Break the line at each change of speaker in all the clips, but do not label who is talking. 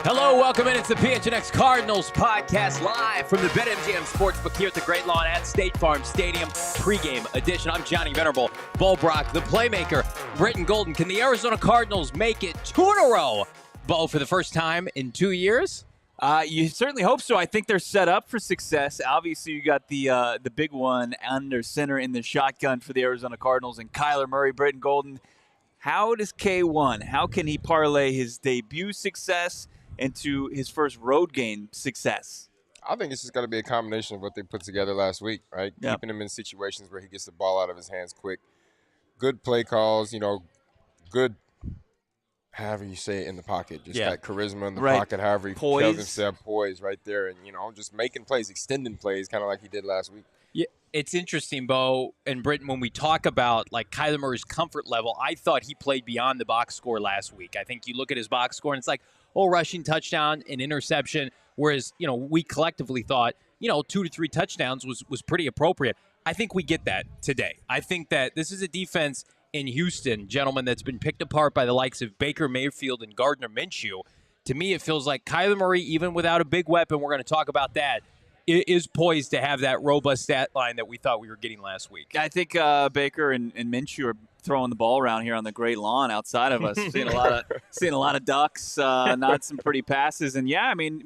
Hello, welcome in. It's the PHNX Cardinals podcast live from the Bet MGM Sportsbook here at the Great Lawn at State Farm Stadium pregame edition. I'm Johnny Venerable, Bo Brock, the playmaker, Brittan Golden. Can the Arizona Cardinals make it 2 in a row, Bo, for the first time in 2 years?
You certainly hope so. I think they're set up for success. Obviously, you got the big one under center in the shotgun for the Arizona Cardinals and Kyler Murray, Brittan Golden. How does K1, how can he parlay his debut success into his first road game success?
I think it's just going to be a combination of what they put together last week, right?
Yep.
Keeping him in situations where he gets the ball out of his hands quick. Good play calls, good, however you say it, in the pocket. Just that charisma in the pocket, however he tells himself, poise right there. And, just making plays, extending plays, kind of like he did last week.
Yeah, it's interesting, Bo and Brittan, when we talk about like Kyler Murray's comfort level, I thought he played beyond the box score last week. I think you look at his box score and it's like, rushing touchdown and interception, whereas, we collectively thought, 2 to 3 touchdowns was pretty appropriate. I think we get that today. I think that this is a defense in Houston, gentlemen, that's been picked apart by the likes of Baker Mayfield and Gardner Minshew. To me, it feels like Kyler Murray, even without a big weapon, we're going to talk about that, is poised to have that robust stat line that we thought we were getting last week.
I think Baker and Minshew are throwing the ball around here on the Great Lawn outside of us. seeing a lot of ducks, not some pretty passes. And,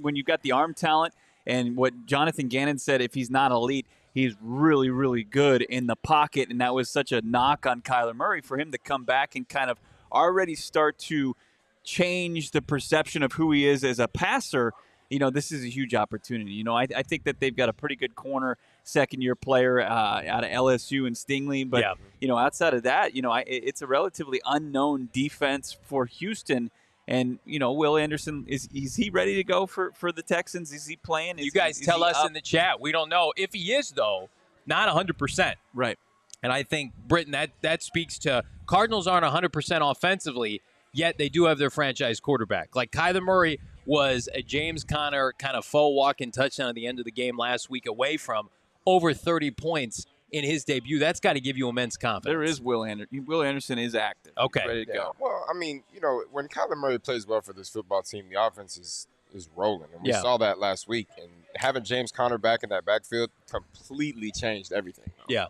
when you've got the arm talent and what Jonathan Gannon said, if he's not elite, he's really, really good in the pocket. And that was such a knock on Kyler Murray for him to come back and kind of already start to change the perception of who he is as a passer. This is a huge opportunity. I think that they've got a pretty good corner second-year player out of LSU and Stingley. But, outside of that, it's a relatively unknown defense for Houston. And, Will Anderson, is he ready to go for the Texans? Is he playing?
You guys tell us in the chat. We don't know. If he is, though, not 100%.
Right.
And I think, Brittan, that speaks to Cardinals aren't 100% offensively, yet they do have their franchise quarterback. Like Kyler Murray was a James Conner kind of faux walk-in touchdown at the end of the game last week away from over 30 points in his debut. That's got to give you immense confidence.
There is Will Anderson. Will Anderson is active.
Okay.
He's ready to go.
Well, when Kyler Murray plays well for this football team, the offense is rolling. And we saw that last week. And having James Conner back in that backfield completely changed everything.
Yeah.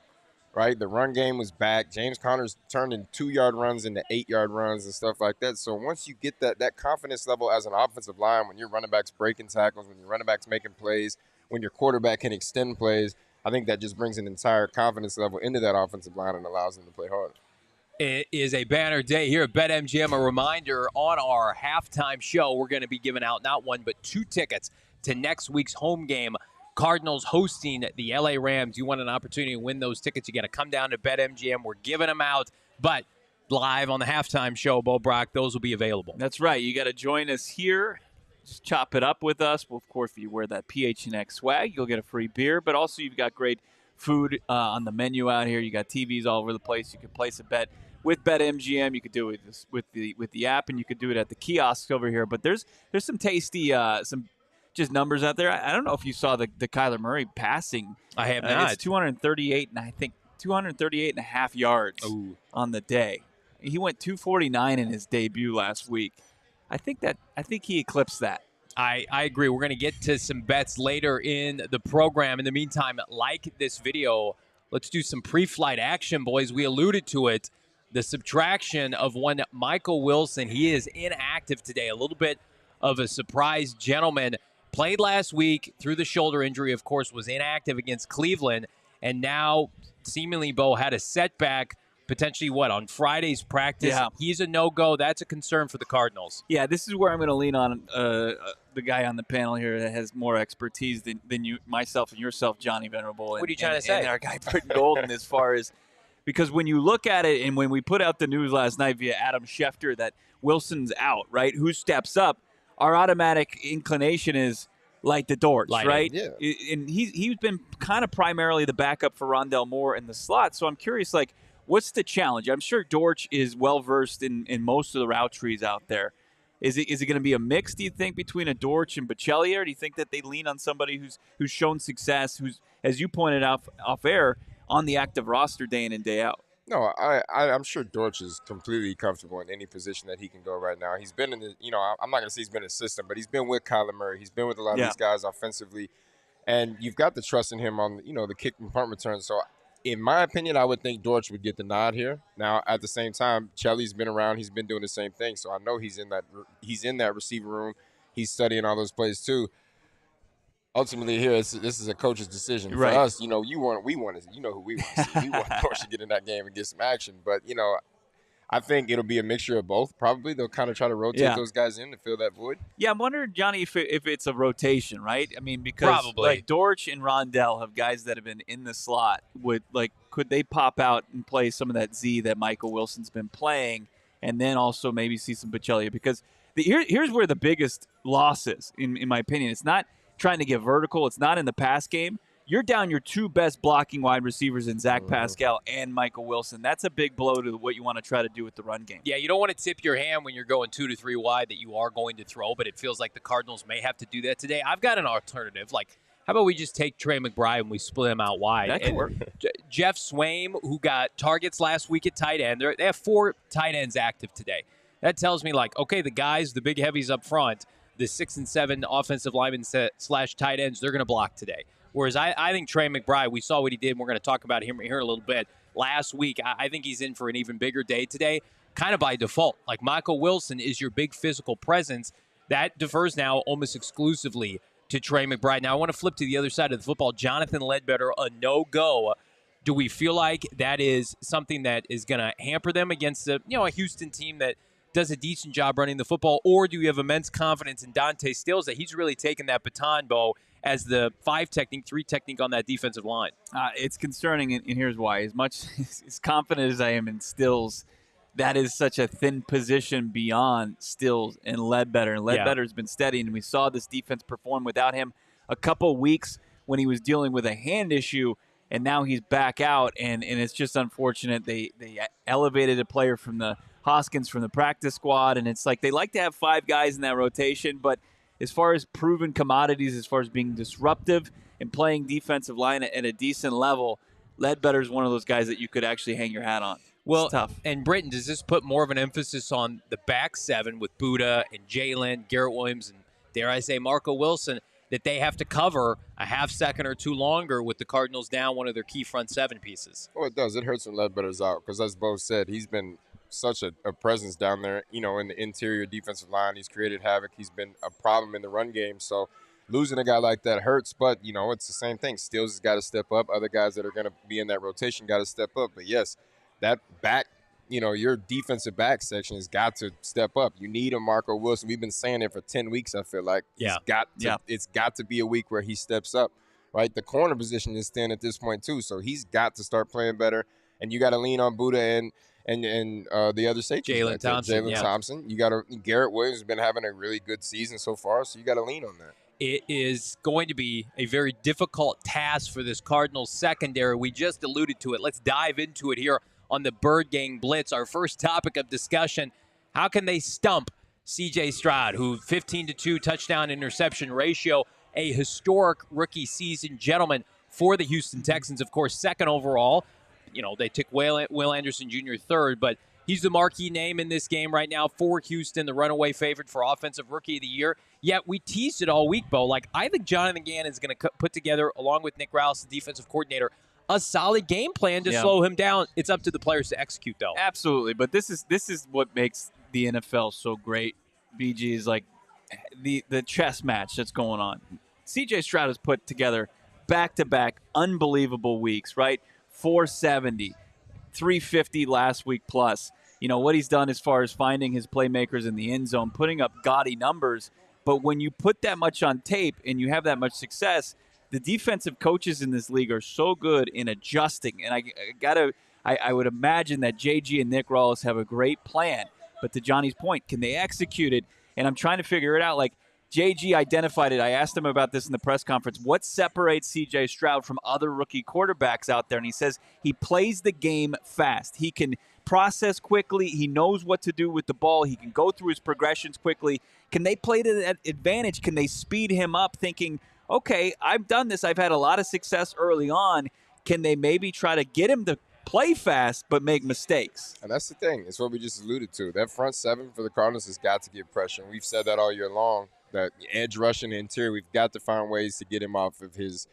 Right? The run game was back. James Conner's turned in 2-yard runs into 8-yard runs and stuff like that. So once you get that confidence level as an offensive line, when your running back's breaking tackles, when your running back's making plays, when your quarterback can extend plays, I think that just brings an entire confidence level into that offensive line and allows them to play harder.
It is a banner day here at Bet MGM. A reminder, on our halftime show, we're going to be giving out not 1 but 2 tickets to next week's home game. Cardinals hosting the LA Rams. You want an opportunity to win those tickets, you got to come down to BetMGM. We're giving them out, but live on the halftime show, Bo Brock, those will be available.
That's right. You got to join us here. Just chop it up with us. Well, of course, if you wear that PHNX swag, you'll get a free beer, but also you've got great food on the menu out here. You got TVs all over the place. You can place a bet with BetMGM. You could do it with the app, and you could do it at the kiosks over here. But there's some tasty some just numbers out there. I don't know if you saw the Kyler Murray passing.
I have not.
It's 238, and I think 238 and a half yards on the day. He went 249 in his debut last week. I think he eclipsed that.
I agree. We're going to get to some bets later in the program. In the meantime, like this video, let's do some pre-flight action, boys. We alluded to it. The subtraction of one Michael Wilson. He is inactive today. A little bit of a surprise, gentleman. Played last week through the shoulder injury, of course, was inactive against Cleveland, and now seemingly, Bo, had a setback potentially, on Friday's practice.
Yeah.
He's a no-go. That's a concern for the Cardinals.
Yeah, this is where I'm going to lean on the guy on the panel here that has more expertise than you, myself, and yourself, Johnny Venerable.
What are you trying to say?
And our guy, Brittan Golden, as far as Because when you look at it, and when we put out the news last night via Adam Schefter that Wilson's out, right? Who steps up? Our automatic inclination is light the Dortch, right?
Yeah.
And he's been kind of primarily the backup for Rondell Moore in the slot. So I'm curious, like, what's the challenge? I'm sure Dortch is well-versed in most of the route trees out there. Is it going to be a mix, do you think, between a Dortch and Bocelli, or do you think that they lean on somebody who's shown success, who's, as you pointed out off air, on the active roster day in and day out?
No, I'm sure Dortch is completely comfortable in any position that he can go right now. He's been in the, I'm not going to say he's been a system, but he's been with Kyler Murray. He's been with a lot of these guys offensively. And you've got the trust in him on, the kick and punt return. So, in my opinion, I would think Dortch would get the nod here. Now, at the same time, Chelly's been around. He's been doing the same thing. So, I know he's in that receiver room. He's studying all those plays, too. Ultimately, here, this is a coach's decision.
Right.
For us, we want who we want to see. We want Dortch to get in that game and get some action. But, I think it'll be a mixture of both. Probably they'll kind of try to rotate those guys in to fill that void.
Yeah, I'm wondering, Johnny, if it's a rotation, right? I mean, because like Dortch and Rondell have guys that have been in the slot. Could they pop out and play some of that Z that Michael Wilson's been playing, and then also maybe see some Bocelli? Because here's where the biggest loss is, in my opinion. It's not trying to get vertical. It's not in the pass game. You're down your two best blocking wide receivers in Zach Pascal and Michael Wilson. That's a big blow to what you want to try to do with the run game.
Yeah, you don't want to tip your hand when you're going 2 to 3 wide that you are going to throw, but it feels like the Cardinals may have to do that today. I've got an alternative. Like, how about we just take Trey McBride and we split him out wide?
That could work.
Jeff Swaim, who got targets last week at tight end, they have 4 tight ends active today. That tells me, like, okay, the guys, the big heavies up front, the 6 and 7 offensive linemen / tight ends, they're going to block today. Whereas I think Trey McBride, we saw what he did, and we're going to talk about him here in a little bit. Last week, I think he's in for an even bigger day today, kind of by default. Like, Michael Wilson is your big physical presence. That defers now almost exclusively to Trey McBride. Now, I want to flip to the other side of the football. Jonathan Ledbetter, a no-go. Do we feel like that is something that is going to hamper them against a Houston team that does a decent job running the football, or do you have immense confidence in Dante Stills that he's really taken that baton, Bo, as the 5 technique, 3 technique on that defensive line?
It's concerning, and here's why. As much as confident as I am in Stills, that is such a thin position beyond Stills and Ledbetter. And Ledbetter's been steady, and we saw this defense perform without him a couple weeks when he was dealing with a hand issue, and now he's back out, and it's just unfortunate. They elevated a player from the Hoskins from the practice squad, and it's like they like to have 5 guys in that rotation, but as far as proven commodities, as far as being disruptive and playing defensive line at a decent level, Ledbetter is one of those guys that you could actually hang your hat on.
Well,
it's tough.
And Brittan, does this put more of an emphasis on the back 7 with Buddha and Jalen, Garrett Williams, and dare I say Marco Wilson, that they have to cover a half second or 2 longer with the Cardinals down one of their key front 7 pieces?
Well, it does. It hurts when Ledbetter's out because, as Bo said, he's been such a presence down there, in the interior defensive line. He's created havoc. He's been a problem in the run game. So losing a guy like that hurts, but, it's the same thing. Stills has got to step up. Other guys that are going to be in that rotation got to step up. But, yes, that back, your defensive back section has got to step up. You need a Marco Wilson. We've been saying it for 10 weeks, I feel like.
Yeah.
It's got to be a week where he steps up, right? The corner position is thin at this point, too. So he's got to start playing better. And you got to lean on Buddha and the other safety,
Jalen
Thompson. You got Garrett Williams has been having a really good season so far, so you got to lean on that.
It is going to be a very difficult task for this Cardinals secondary. We just alluded to it. Let's dive into it here on the Bird Gang Blitz. Our first topic of discussion: how can they stump CJ Stroud, who 15-2 touchdown interception ratio, a historic rookie season, gentlemen, for the Houston Texans, of course, 2nd overall. They took Will Anderson Jr. 3rd, but he's the marquee name in this game right now for Houston, the runaway favorite for Offensive Rookie of the Year. Yet we teased it all week, Bo. Like, I think Jonathan Gannon is going to put together, along with Nick Roush, the defensive coordinator, a solid game plan to slow him down. It's up to the players to execute, though.
Absolutely, but this is what makes the NFL so great. BG is like the chess match that's going on. CJ Stroud has put together back-to-back unbelievable weeks, right? 470, 350 last week plus. What he's done as far as finding his playmakers in the end zone, putting up gaudy numbers. But when you put that much on tape and you have that much success, the defensive coaches in this league are so good in adjusting. And I I would imagine that JG and Nick Rawls have a great plan. But to Johnny's point, can they execute it? And I'm trying to figure it out. Like, JG identified it. I asked him about this in the press conference. What separates CJ Stroud from other rookie quarterbacks out there? And he says he plays the game fast. He can process quickly. He knows what to do with the ball. He can go through his progressions quickly. Can they play to that advantage? Can they speed him up thinking, okay, I've done this. I've had a lot of success early on. Can they maybe try to get him to play fast but make mistakes?
And that's the thing. It's what we just alluded to. That front seven for the Cardinals has got to get pressure. And we've said that all year long, that edge rush in the interior, we've got to find ways to get him off of his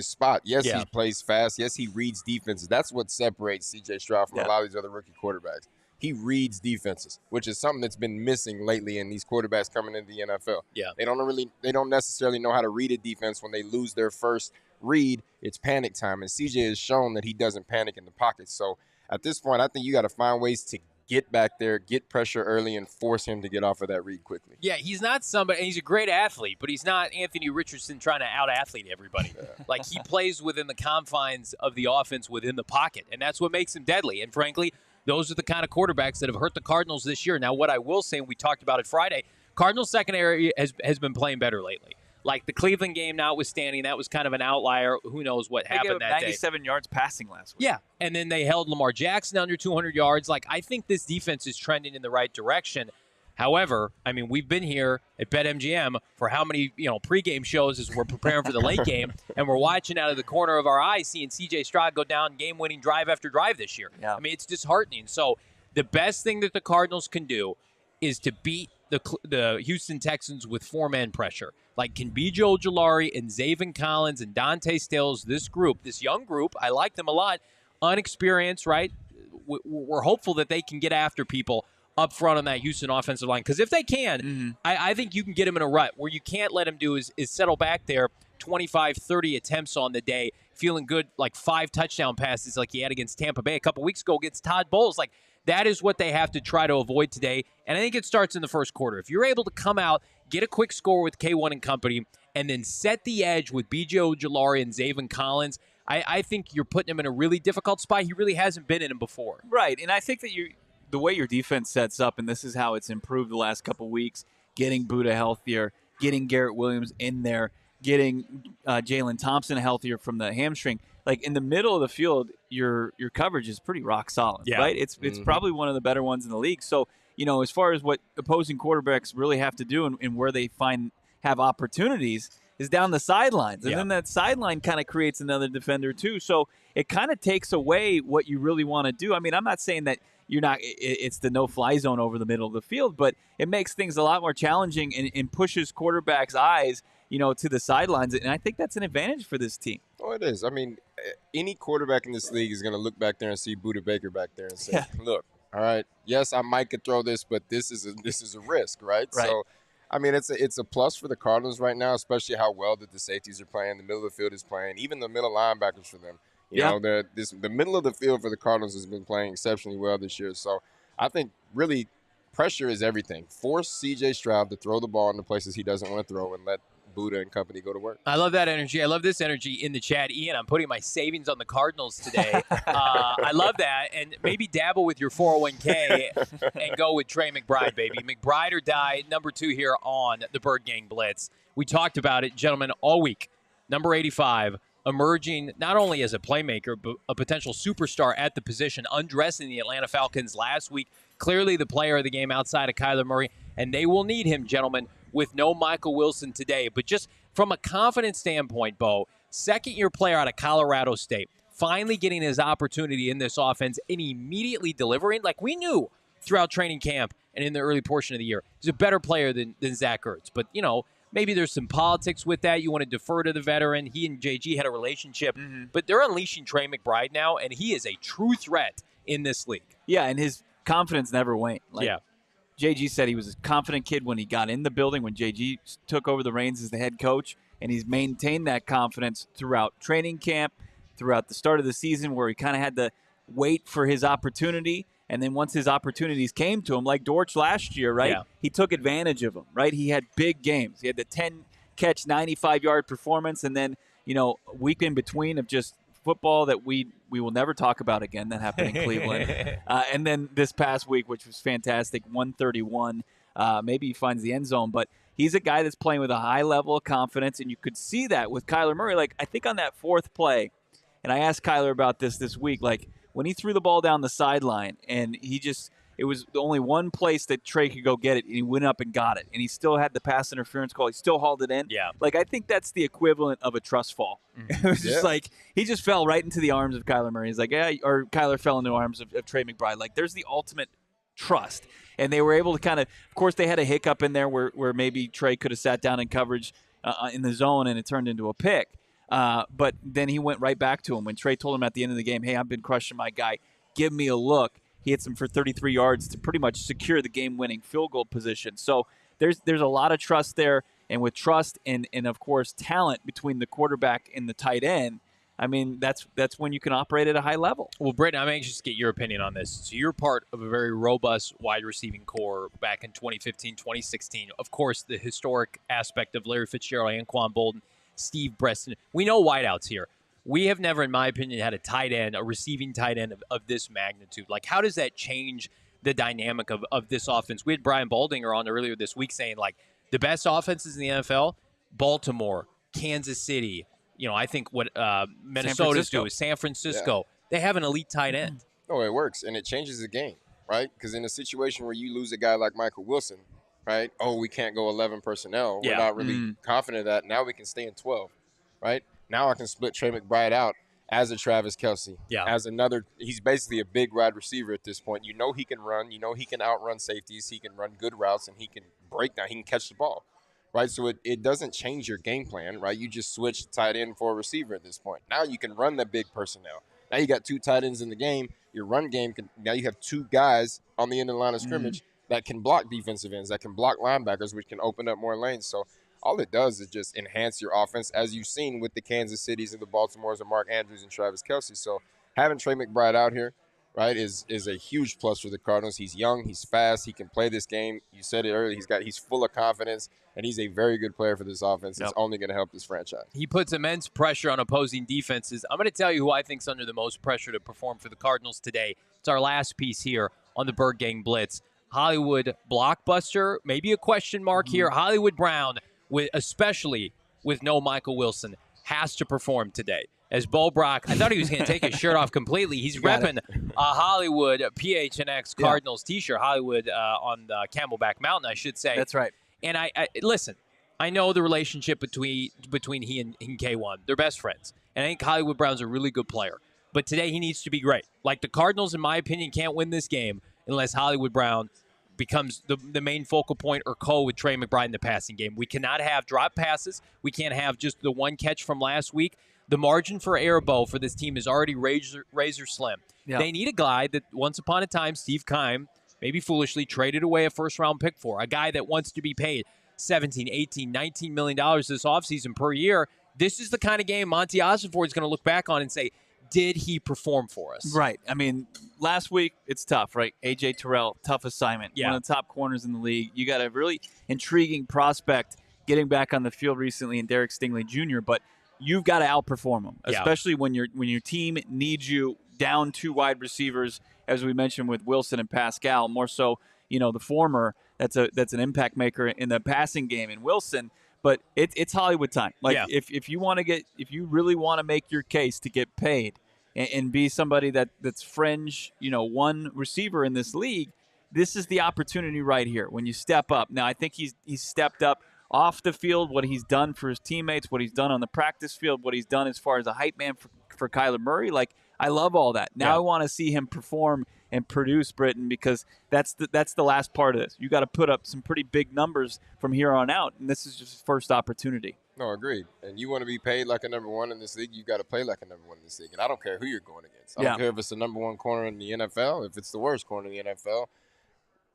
spot. Yes, he plays fast. Yes, he reads defenses. That's what separates CJ Stroud from a lot of these other rookie quarterbacks. He reads defenses, which is something that's been missing lately in these quarterbacks coming into the NFL.
Yeah.
They don't necessarily know how to read a defense when they lose their first read. It's panic time, and CJ has shown that he doesn't panic in the pocket. So at this point, I think you got to find ways to get back there, get pressure early, and force him to get off of that read quickly.
Yeah, he's not somebody, and he's a great athlete, but he's not Anthony Richardson trying to out-athlete everybody. Like, he plays within the confines of the offense within the pocket, and that's what makes him deadly. And frankly, those are the kind of quarterbacks that have hurt the Cardinals this year. Now, what I will say, and we talked about it Friday, Cardinals secondary has been playing better lately. Like the Cleveland game notwithstanding, that was kind of an outlier. Who knows what happened that day.
97 yards passing last week.
Yeah, and then they held Lamar Jackson under 200 yards. Like, I think this defense is trending in the right direction. However, I mean, we've been here at BetMGM for how many, pregame shows as we're preparing for the late game, and we're watching out of the corner of our eye seeing CJ Stroud go down game-winning drive after drive this year.
Yeah.
I mean, it's disheartening. So the best thing that the Cardinals can do is to beat the Houston Texans with four-man pressure. Like, can B.J. Ojulari and Zaven Collins and Dante Stills, this young group, I like them a lot, unexperienced, right? We're hopeful that they can get after people up front on that Houston offensive line. Because if they can, I think you can get them in a rut. Where you can't let them do is settle back there 25, 30 attempts on the day, feeling good, like 5 touchdown passes like he had against Tampa Bay a couple weeks ago against Todd Bowles. Like, that is what they have to try to avoid today. And I think it starts in the first quarter. If you're able to come out, get a quick score with K1 and company, and then set the edge with B.J. Ojulari and Zaven Collins, I think you're putting him in a really difficult spot. He really hasn't been in him before.
Right, and I think that the way your defense sets up, and this is how it's improved the last couple weeks, getting Buddha healthier, getting Garrett Williams in there, getting Jalen Thompson healthier from the hamstring. Like, in the middle of the field, your coverage is pretty rock solid, right? It's probably one of the better ones in the league. So, as far as what opposing quarterbacks really have to do and where they have opportunities is down the sidelines. And then that sideline kind of creates another defender too. So it kind of takes away what you really want to do. I mean, I'm not saying that it's the no-fly zone over the middle of the field, but it makes things a lot more challenging and pushes quarterbacks' eyes, to the sidelines. And I think that's an advantage for this team.
Oh, it is. I mean, any quarterback in this league is going to look back there and see Buddha Baker back there and say, look, all right, yes, I might could throw this, but this is a risk, right? So, I mean, it's a plus for the Cardinals right now, especially how well that the safeties are playing, the middle of the field is playing, even the middle linebackers for them. You know, the middle of the field for the Cardinals has been playing exceptionally well this year. So I think really pressure is everything. Force C.J. Stroud to throw the ball in the places he doesn't want to throw and let Buddha and company go to work.
I love that energy. I love this energy in the chat. Ian, I'm putting my savings on the Cardinals today. I love that. And maybe dabble with your 401k and go with Trey McBride, baby. McBride or die, number 2 here on the Bird Gang Blitz. We talked about it, gentlemen, all week. Number 85, emerging not only as a playmaker, but a potential superstar at the position, undressing the Atlanta Falcons last week. Clearly the player of the game outside of Kyler Murray. And they will need him, gentlemen, with no Michael Wilson today. But just from a confidence standpoint, Bo, second-year player out of Colorado State, finally getting his opportunity in this offense and immediately delivering. Like we knew throughout training camp and in the early portion of the year, he's a better player than Zach Ertz. But, maybe there's some politics with that. You want to defer to the veteran. He and JG had a relationship. But they're unleashing Trey McBride now, and he is a true threat in this league.
Yeah, and his confidence never waned. JG said he was a confident kid when he got in the building, when JG took over the reins as the head coach, and he's maintained that confidence throughout training camp, throughout the start of the season where he kind of had to wait for his opportunity. And then once his opportunities came to him, like Dortch last year, right, he took advantage of them, right? He had big games. He had the 10-catch, 95-yard performance, and then, a week in between of just football that we will never talk about again. That happened in Cleveland. And then this past week, which was fantastic, 131. Maybe he finds the end zone, but he's a guy that's playing with a high level of confidence, and you could see that with Kyler Murray. Like, I think on that fourth play, and I asked Kyler about this week, like when he threw the ball down the sideline and it was the only one place that Trey could go get it, and he went up and got it, and he still had the pass interference call. He still hauled it in.
Yeah.
Like, I think that's the equivalent of a trust fall. It was just like he just fell right into the arms of Kyler Murray. He's like, or Kyler fell into the arms of Trey McBride. Like, there's the ultimate trust. And they were able to of course, they had a hiccup in there where maybe Trey could have sat down in coverage in the zone and it turned into a pick. But then he went right back to him when Trey told him at the end of the game, hey, I've been crushing my guy. Give me a look. He hits him for 33 yards to pretty much secure the game-winning field goal position. So there's a lot of trust there. And with trust and of course, talent between the quarterback and the tight end, I mean, that's when you can operate at a high level.
Well, Brittan, I'm anxious to get your opinion on this. So you're part of a very robust wide receiving core back in 2015, 2016. Of course, the historic aspect of Larry Fitzgerald, Anquan Bolden, Steve Breston. We know wideouts here. We have never, in my opinion, had a receiving tight end of this magnitude. Like, how does that change the dynamic of this offense? We had Brian Baldinger on earlier this week saying, like, the best offenses in the NFL, Baltimore, Kansas City, I think what Minnesota's doing, San Francisco, they have an elite tight end.
No, it works, and it changes the game, right? Because in a situation where you lose a guy like Michael Wilson, right? Oh, we can't go 11 personnel. We're not really confident of that. Now we can stay in 12, right? Now I can split Trey McBride out as a Travis Kelce, as another. He's basically a big wide receiver at this point. You know he can run. You know he can outrun safeties. He can run good routes, and he can break down. He can catch the ball, right? So it doesn't change your game plan, right? You just switch tight end for a receiver at this point. Now you can run the big personnel. Now you got two tight ends in the game. Your run game now you have two guys on the end of the line of scrimmage that can block defensive ends, that can block linebackers, which can open up more lanes. So all it does is just enhance your offense, as you've seen with the Kansas Cities and the Baltimores of Mark Andrews and Travis Kelce. So having Trey McBride out here, right, is a huge plus for the Cardinals. He's young, he's fast, he can play this game. You said it earlier, he's full of confidence, and he's a very good player for this offense. It's only going to help this franchise.
He puts immense pressure on opposing defenses. I'm going to tell you who I think's under the most pressure to perform for the Cardinals today. It's our last piece here on the Bird Gang Blitz. Hollywood blockbuster, maybe a question mark here. Hollywood Brown, especially with no Michael Wilson, has to perform today. As Bo Brock, I thought he was going to take his shirt off completely. He's repping a Hollywood PHNX Cardinals T-shirt, Hollywood on the Camelback Mountain, I should say.
That's right.
And I listen, I know the relationship between he and K1. They're best friends. And I think Hollywood Brown's a really good player. But today he needs to be great. Like, the Cardinals, in my opinion, can't win this game unless Hollywood Brown becomes the main focal point or with Trey McBride in the passing game. We cannot have drop passes. We can't have just the one catch from last week. The margin for error, Bo, for this team is already razor slim. Yeah. They need a guy that once upon a time Steve Keim, maybe foolishly, traded away a first-round pick for, a guy that wants to be paid $17, $18, $19 million this offseason per year. This is the kind of game Monty Ossenfort is going to look back on and say, did he perform for us?
Right. I mean, last week, it's tough, right? A.J. Terrell, tough assignment. One of the top corners in the league. You got a really intriguing prospect getting back on the field recently in Derek Stingley Jr., but you've got to outperform them, especially when your team needs you down two wide receivers, as we mentioned with Wilson and Pascal, more so, the former, that's an impact maker in the passing game in Wilson. But it's Hollywood time. Like, if you really want to make your case to get paid and be somebody that's fringe, one receiver in this league, this is the opportunity right here when you step up. Now, I think he's stepped up off the field, what he's done for his teammates, what he's done on the practice field, what he's done as far as a hype man for Kyler Murray. Like, I love all that. Now I want to see him perform and produce, Brittan, because that's the last part of this. You got to put up some pretty big numbers from here on out, and this is just his first opportunity.
No, agreed. And you want to be paid like a number one in this league, you got to play like a number one in this league. And I don't care who you're going against. I don't care if it's the number one corner in the NFL, if it's the worst corner in the NFL.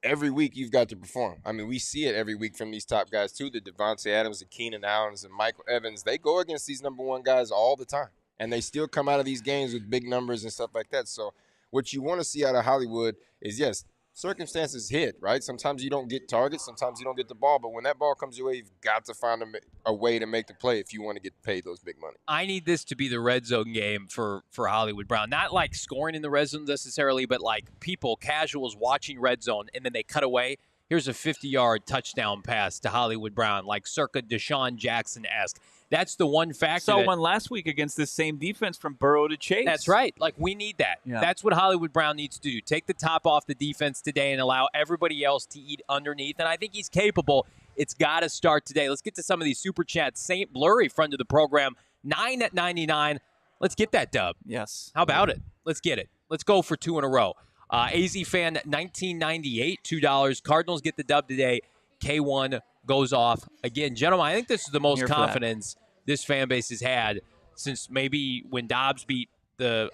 Every week you've got to perform. I mean, we see it every week from these top guys too, the Devontae Adams, the Keenan Allens, and Michael Evans. They go against these number one guys all the time, and they still come out of these games with big numbers and stuff like that. So what you want to see out of Hollywood is, yes, circumstances hit, right? Sometimes you don't get targets, sometimes you don't get the ball, but when that ball comes your way, you've got to find a way to make the play if you want to get paid those big money.
I need this to be the red zone game for Hollywood Brown. Not like scoring in the red zone necessarily, but like people, casuals watching red zone, and then they cut away. Here's a 50-yard touchdown pass to Hollywood Brown, like circa Deshaun Jackson-esque. That's the one factor.
Saw one last week against this same defense from Burrow to Chase.
That's right. Like, we need that.
Yeah.
That's what Hollywood Brown needs to do. Take the top off the defense today and allow everybody else to eat underneath. And I think he's capable. It's got to start today. Let's get to some of these super chats. Saint Blurry, friend of the program, 9 at 99. Let's get that dub.
Yes.
How about it? Let's get it. Let's go for 2 in a row. AZ Fan 1998, $2. Cardinals get the dub today. K1 goes off. Again, gentlemen, I think this is the most confidence this fan base has had since maybe when Dobbs beat the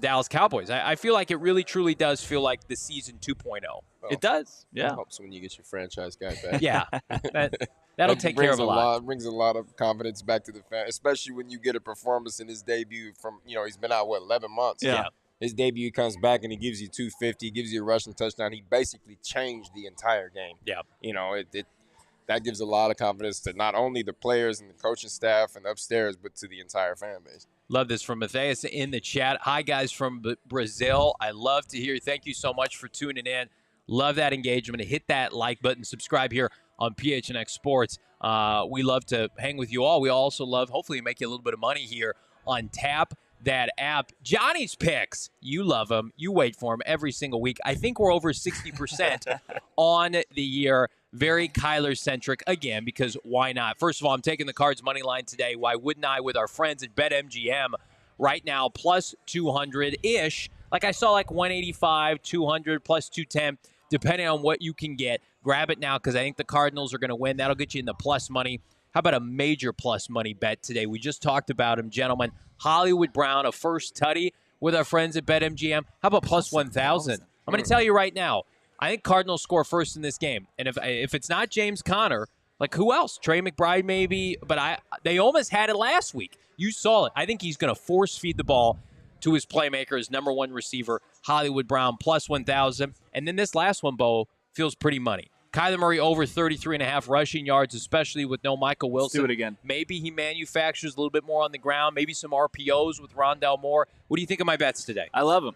Dallas Cowboys. I feel like it really, truly does feel like the season 2.0.
Well,
it does. Yeah.
It helps when you get your franchise guy back.
Yeah. That'll take care of a lot.
It brings a lot of confidence back to the fan, especially when you get a performance in his debut from, he's been out, 11 months?
Yeah.
His debut comes back and he gives you 250, gives you a rushing touchdown. He basically changed the entire game.
Yeah.
That gives a lot of confidence to not only the players and the coaching staff and upstairs, but to the entire fan base.
Love this from Matthias in the chat. Hi, guys from Brazil. I love to hear. Thank you so much for tuning in. Love that engagement. Hit that like button. Subscribe here on PHNX Sports. We love to hang with you all. We also love, hopefully, make you a little bit of money here on Tap that app. Johnny's Picks. You love them. You wait for them every single week. I think we're over 60% on the year. Very Kyler-centric, again, because why not? First of all, I'm taking the Cards money line today. Why wouldn't I with our friends at BetMGM right now, plus 200-ish. Like I saw like 185, 200, plus 210, depending on what you can get. Grab it now because I think the Cardinals are going to win. That'll get you in the plus money. How about a major plus money bet today? We just talked about him, gentlemen. Hollywood Brown, a first tutty with our friends at BetMGM. How about plus 1,000? I'm going to tell you right now, I think Cardinals score first in this game. And if it's not James Conner, like who else? Trey McBride maybe, but they almost had it last week. You saw it. I think he's going to force feed the ball to his playmaker, his number one receiver, Hollywood Brown, plus 1,000. And then this last one, Bo, feels pretty money. Kyler Murray over 33.5 rushing yards, especially with no Michael Wilson.
Let's do it again.
Maybe he manufactures a little bit more on the ground, maybe some RPOs with Rondell Moore. What do you think of my bets today?
I love them.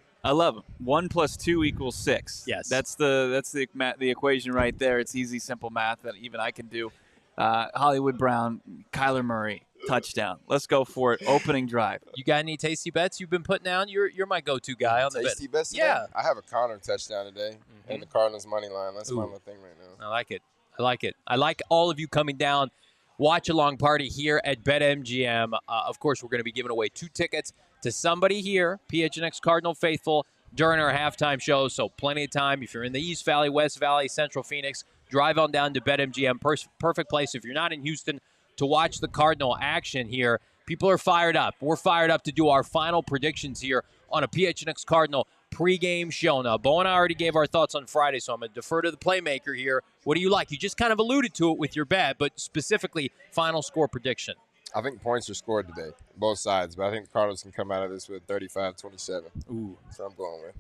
1 + 2 = 6.
Yes.
That's the equation right there. It's easy, simple math that even I can do. Hollywood Brown, Kyler Murray, touchdown. Let's go for it. Opening drive.
You got any tasty bets you've been putting down? You're my go-to guy on the bet.
Tasty bets today?
Yeah.
I have a Connor touchdown today and the Cardinals money line. That's my little thing right now.
I like it. I like all of you coming down. Watch along party here at BetMGM. Of course, we're going to be giving away 2 tickets to somebody here, PHNX Cardinal faithful, during our halftime show. So plenty of time. If you're in the East Valley, West Valley, Central Phoenix, drive on down to BetMGM. Perfect place if you're not in Houston to watch the Cardinal action here. People are fired up. We're fired up to do our final predictions here on a PHNX Cardinal pregame show. Now, Bo and I already gave our thoughts on Friday, so I'm going to defer to the playmaker here. What do you like? You just kind of alluded to it with your bet, but specifically final score prediction.
I think points are scored today, both sides, but I think the Cardinals can come out of this with 35-27.
Ooh.
So I'm going with.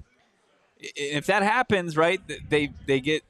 If that happens, right, they get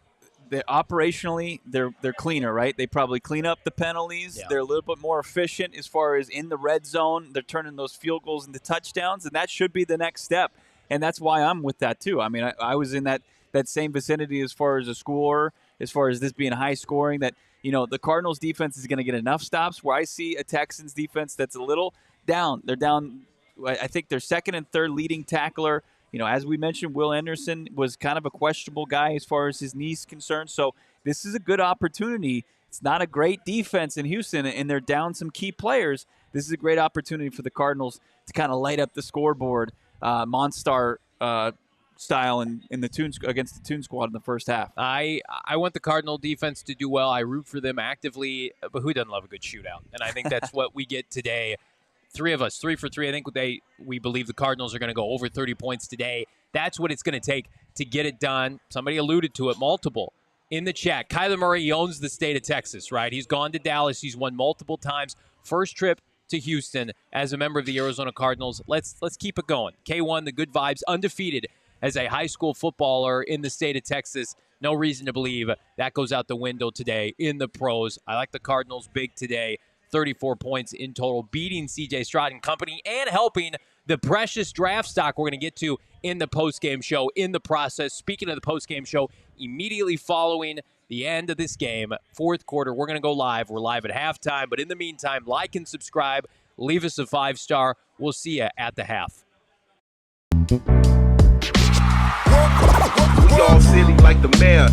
operationally they're cleaner, right? They probably clean up the penalties.
Yeah.
They're a little bit more efficient as far as in the red zone. They're turning those field goals into touchdowns, and that should be the next step. And that's why I'm with that too. I mean, I was in that same vicinity as far as a score, as far as this being high scoring, that the Cardinals defense is going to get enough stops where I see a Texans defense that's a little down. They're down. I think their second and third leading tackler. As we mentioned, Will Anderson was kind of a questionable guy as far as his knee's concerned. So this is a good opportunity. It's not a great defense in Houston, and they're down some key players. This is a great opportunity for the Cardinals to kind of light up the scoreboard, Monstar style in the against the Toon Squad in the first half.
I want the Cardinal defense to do well. I root for them actively, but who doesn't love a good shootout? And I think that's what we get today. 3 of us, 3 for 3. I think we believe the Cardinals are going to go over 30 points today. That's what it's going to take to get it done. Somebody alluded to it, multiple in the chat. Kyler Murray, he owns the state of Texas, right? He's gone to Dallas. He's won multiple times. First trip to Houston as a member of the Arizona Cardinals. Let's keep it going. K1, the good vibes, undefeated as a high school footballer in the state of Texas. No reason to believe that goes out the window today in the pros. I like the Cardinals big today, 34 points in total, beating CJ Stroud and company and helping the precious draft stock we're going to get to in the postgame show in the process. Speaking of the postgame show, immediately following the end of this game, fourth quarter, we're going to go live. We're live at halftime, but in the meantime, like and subscribe. Leave us a 5-star. We'll see you at the half.
We all silly like the mayor.